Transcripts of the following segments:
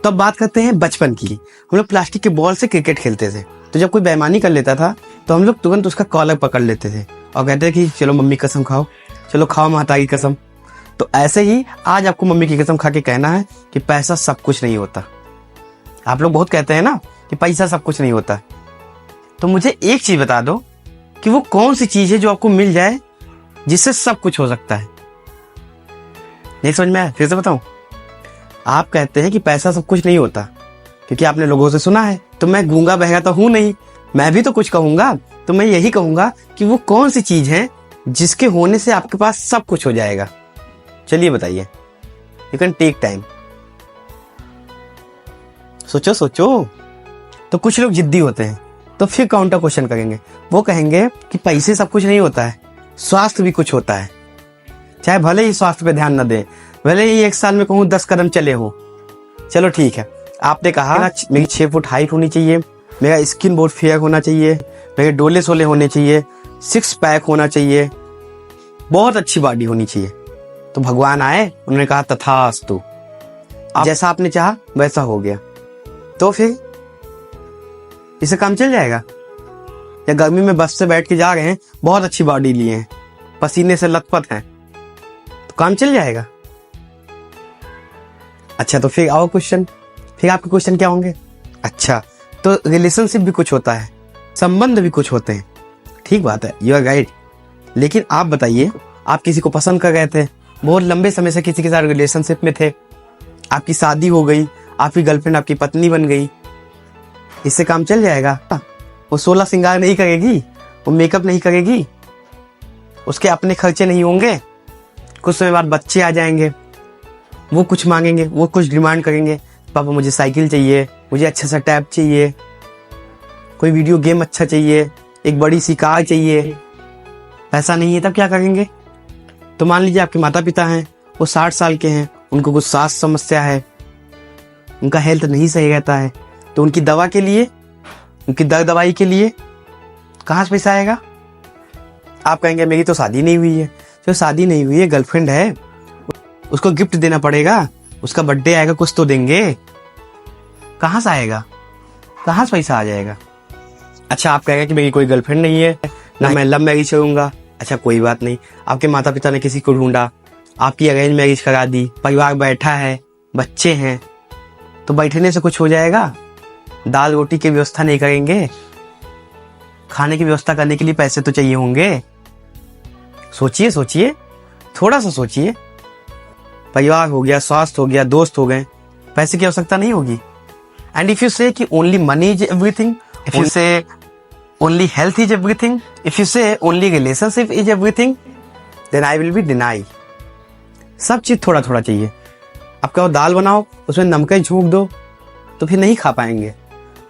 तो अब बात करते हैं बचपन की। हम लोग प्लास्टिक के बॉल से क्रिकेट खेलते थे, तो जब कोई बेईमानी कर लेता था तो हम लोग तुरंत उसका कॉलर पकड़ लेते थे और कहते थे कि चलो मम्मी कसम खाओ, चलो खाओ माता की कसम। तो ऐसे ही आज आपको मम्मी की कसम खा के कहना है कि पैसा सब कुछ नहीं होता। आप लोग बहुत कहते हैं ना कि पैसा सब कुछ नहीं होता, तो मुझे एक चीज बता दो कि वो कौन सी चीज है जो आपको मिल जाए जिससे सब कुछ हो सकता है। नहीं समझ में आया? फिर से बताऊं। आप कहते हैं कि पैसा सब कुछ नहीं होता क्योंकि आपने लोगों से सुना है, तो मैं गूंगा बहरा तो हूं नहीं, मैं भी तो कुछ कहूंगा। तो मैं यही कहूंगा कि वो कौन सी चीज है जिसके होने से आपके पास सब कुछ हो जाएगा। चलिए बताइए, यू कैन टेक टाइम, सोचो सोचो। तो कुछ लोग जिद्दी होते हैं, तो फिर काउंटर क्वेश्चन करेंगे। वो कहेंगे कि पैसे सब कुछ नहीं होता है, स्वास्थ्य भी कुछ होता है। चाहे भले ही स्वास्थ्य पे ध्यान न दे, भले ही 1 साल में कहूँ 10 कदम चले हो, चलो ठीक है। आपने कहा मेरी 6 फुट हाइट होनी चाहिए, मेरा स्किन बहुत फेयर होना चाहिए, मेरे डोले सोले होने चाहिए, 6 पैक होना चाहिए, बहुत अच्छी बॉडी होनी चाहिए। तो भगवान आए, उन्होंने कहा तथास्तु, जैसा आपने चाहा वैसा हो गया। तो फिर इससे काम चल जाएगा? या गर्मी में बस से बैठ के जा रहे हैं, बहुत अच्छी बॉडी लिए हैं, पसीने से लथपथ हैं, तो काम चल जाएगा? अच्छा, तो फिर आओ क्वेश्चन, फिर आपके क्वेश्चन क्या होंगे? अच्छा, तो रिलेशनशिप भी कुछ होता है, संबंध भी कुछ होते हैं। ठीक बात है, यू आर राइट। लेकिन आप बताइए, आप किसी को पसंद कर रहे थे, बहुत लंबे समय से किसी के साथ रिलेशनशिप में थे, आपकी शादी हो गई, आपकी गर्लफ्रेंड आपकी पत्नी बन गई, इससे काम चल जाएगा? वो 16 श्रृंगार नहीं करेगी, वो मेकअप नहीं करेगी, उसके अपने खर्चे नहीं होंगे, कुछ समय बाद बच्चे आ जाएंगे, वो कुछ मांगेंगे, वो कुछ डिमांड करेंगे, पापा मुझे साइकिल चाहिए, मुझे अच्छा सा टैब चाहिए, कोई वीडियो गेम अच्छा चाहिए, एक बड़ी सी कार चाहिए। पैसा नहीं है तब क्या करेंगे? तो मान लीजिए आपके माता पिता हैं, वो 60 साल के हैं, उनको कुछ सांस समस्या है, उनका हेल्थ नहीं सही रहता है, तो उनकी दवा के लिए, उनकी दर्द दवाई के लिए कहाँ से पैसा आएगा? आप कहेंगे मेरी तो शादी नहीं हुई है। जो शादी नहीं हुई है, गर्लफ्रेंड है, उसको गिफ्ट देना पड़ेगा, उसका बर्थडे आएगा, कुछ तो देंगे, कहाँ से आएगा? कहाँ से पैसा आ जाएगा? अच्छा, आप कहेंगे कि मेरी कोई गर्लफ्रेंड नहीं है, ना मैं लव मैरिज करूंगा। अच्छा, कोई बात नहीं, आपके माता पिता ने किसी को ढूंढा, आपकी अरेंज मैरिज करा दी, परिवार बैठा है, बच्चे हैं, तो बैठने से कुछ हो जाएगा? दाल रोटी की व्यवस्था नहीं करेंगे? खाने की व्यवस्था करने के लिए पैसे तो चाहिए होंगे। सोचिए सोचिए, थोड़ा सा सोचिए। परिवार हो गया, स्वास्थ्य हो गया, दोस्त हो गए, पैसे की आवश्यकता नहीं होगी। एंड इफ यू से कि only money is everything, if you say only health is everything, if you say only relationship is everything, then I will be deny. सब चीज थोड़ा थोड़ा चाहिए। आप कहो दाल बनाओ, उसमें नमक झोंक दो, तो फिर नहीं खा पाएंगे।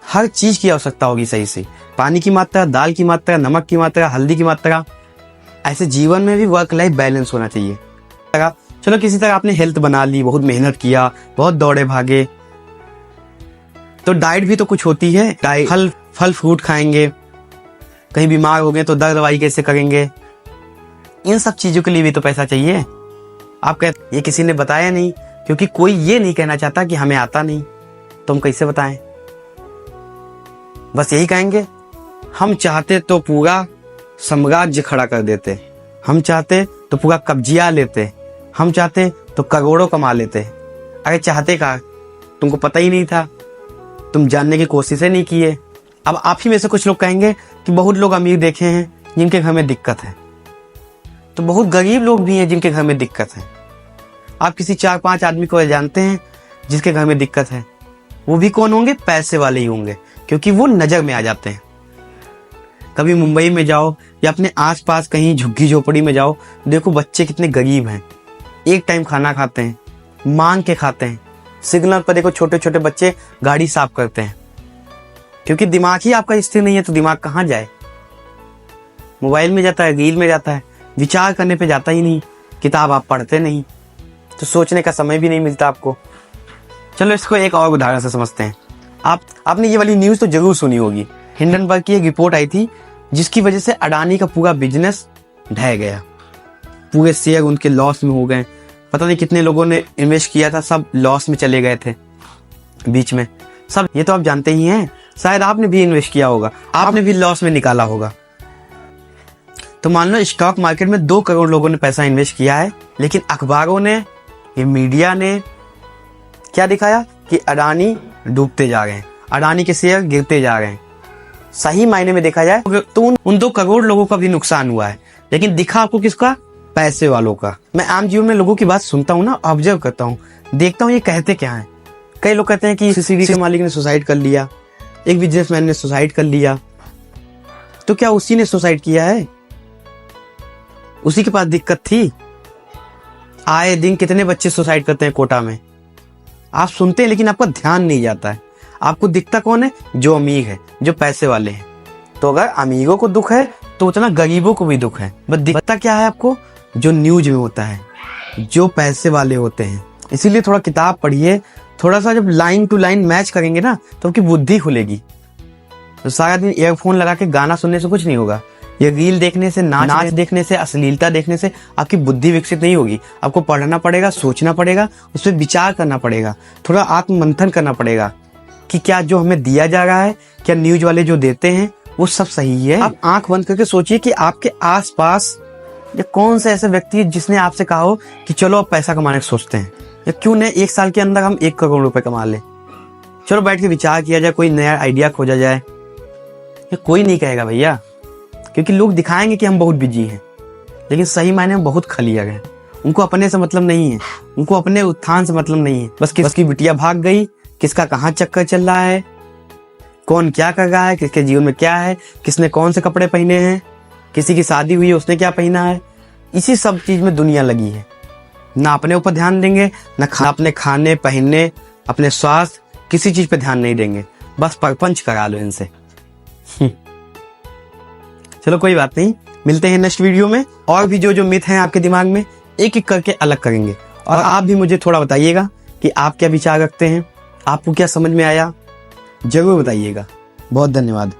हर चीज की आवश्यकता होगी सही से, पानी की मात्रा, दाल की मात्रा, नमक की मात्रा, हल्दी की मात्रा। ऐसे जीवन में भी वर्क लाइफ बैलेंस होना चाहिए। चलो किसी तरह आपने हेल्थ बना ली, बहुत मेहनत किया, बहुत दौड़े भागे, तो डाइट भी तो कुछ होती है। डाइट फल फ्रूट खाएंगे, कहीं बीमार हो गए तो दर्द दवाई कैसे करेंगे? इन सब चीजों के लिए भी तो पैसा चाहिए। आप कहते ये किसी ने बताया नहीं, क्योंकि कोई ये नहीं कहना चाहता कि हमें आता नहीं, तो हम कैसे बताएं? बस यही कहेंगे, हम चाहते तो पूरा साम्राज्य खड़ा कर देते, हम चाहते तो पूरा कब्जिया लेते, हम चाहते तो करोड़ों कमा लेते। अरे चाहते का तुमको पता ही नहीं था, तुम जानने की कोशिश नहीं किए। अब आप ही में से कुछ लोग कहेंगे कि बहुत लोग अमीर देखे हैं जिनके घर में दिक्कत है, तो बहुत गरीब लोग भी हैं जिनके घर में दिक्कत है। आप किसी 4-5 आदमी को जानते हैं जिसके घर में दिक्कत है, वो भी कौन होंगे? पैसे वाले ही होंगे, क्योंकि वो नजर में आ जाते हैं। कभी मुंबई में जाओ या अपने आसपास कहीं झुग्गी झोपड़ी में जाओ, देखो बच्चे कितने गरीब हैं, एक टाइम खाना खाते हैं, मांग के खाते हैं। सिग्नल पर देखो छोटे छोटे बच्चे गाड़ी साफ करते हैं, क्योंकि दिमाग ही आपका स्थिर नहीं है, तो दिमाग कहाँ जाए? मोबाइल में जाता है, रील में जाता है, विचार करने पे जाता ही नहीं। किताब आप पढ़ते नहीं, तो सोचने का समय भी नहीं मिलता आपको। चलो इसको एक और उदाहरण से समझते हैं। आपने ये वाली न्यूज तो जरूर सुनी होगी। हिंडनबर्ग की एक रिपोर्ट आई थी जिसकी वजह से अडानी का पूरा बिजनेस ढह गया, पूरे शेयर उनके लॉस में हो गए। पता नहीं कितने लोगों ने इन्वेस्ट किया था, सब लॉस में चले गए थे। बीच में सब, ये तो आप जानते ही हैं। शायद आपने भी इन्वेस्ट किया होगा, आपने भी लॉस में निकाला होगा। तो मान लो स्टॉक मार्केट में 2 करोड़ लोगों ने पैसा इन्वेस्ट किया है, लेकिन अखबारों ने, ये मीडिया ने क्या दिखाया कि अडानी डूबते जा रहे हैं, अडानी के शेयर गिरते जा रहे हैं। सही मायने में देखा जाए तो उन 2 करोड़ लोगों का भी नुकसान हुआ है, लेकिन दिखा आपको किसका? पैसे वालों का। मैं आम जीवन में लोगों की बात सुनता हूँ ना, ऑब्जर्व करता हूँ, देखता हूँ ये कहते क्या है। कई लोग कहते हैं कि सीसीडी के मालिक ने सुसाइड कर लिया, एक बिजनेसमैन ने सुसाइड कर लिया। तो क्या उसी ने सुसाइड किया है? उसी के पास दिक्कत थी? आए दिन कितने बच्चे सुसाइड करते हैं कोटा में, आप सुनते हैं लेकिन आपका ध्यान नहीं जाता है। आपको दिखता कौन है? जो अमीर है, जो पैसे वाले हैं। तो अगर अमीरों को दुख है तो उतना गरीबों को भी दुख है। बस दिखता क्या है आपको? जो न्यूज में होता है, जो पैसे वाले होते हैं। इसीलिए थोड़ा किताब पढ़िए, थोड़ा सा जब लाइन टू लाइन मैच करेंगे ना तो आपकी बुद्धि खुलेगी। तो सारा दिन ईयरफोन लगा के गाना सुनने से कुछ नहीं होगा। ये रील देखने से, नाच देखने से, अश्लीलता देखने से आपकी बुद्धि विकसित नहीं होगी। आपको पढ़ना पड़ेगा, सोचना पड़ेगा, उस पर विचार करना पड़ेगा, थोड़ा आत्ममंथन करना पड़ेगा कि क्या जो हमें दिया जा रहा है, क्या न्यूज वाले जो देते हैं वो सब सही है। आप आंख बंद करके सोचिए कि आपके आसपास या कौन सा ऐसा व्यक्ति है जिसने आपसे कहा हो कि चलो अब पैसा कमाने का सोचते हैं, या क्यों नहीं 1 साल के अंदर हम 1 करोड़ रुपए कमा लें। चलो बैठ के विचार किया जाए, कोई नया आइडिया खोजा जाए। ये कोई नहीं कहेगा भैया, क्योंकि लोग दिखाएंगे कि हम बहुत बिजी हैं, लेकिन सही मायने में बहुत खलिया गए। उनको अपने से मतलब नहीं है, उनको अपने उत्थान से मतलब नहीं है। बस किसकी बिटिया भाग गई, किसका कहाँ चक्कर चल रहा है, कौन क्या कर रहा है, किसके जीवन में क्या है, किसने कौन से कपड़े पहने हैं, किसी की शादी हुई है उसने क्या पहना है, इसी सब चीज में दुनिया लगी है। ना अपने ऊपर ध्यान देंगे, ना अपने खाने पहनने, अपने स्वास्थ्य, किसी चीज पे ध्यान नहीं देंगे। बस परपंच करा लो इनसे। चलो कोई बात नहीं, मिलते हैं नेक्स्ट वीडियो में। और भी जो मिथ हैं आपके दिमाग में एक एक करके अलग करेंगे। और आप भी मुझे थोड़ा बताइएगा कि आप क्या विचार रखते हैं, आपको क्या समझ में आया, जरूर बताइएगा। बहुत धन्यवाद।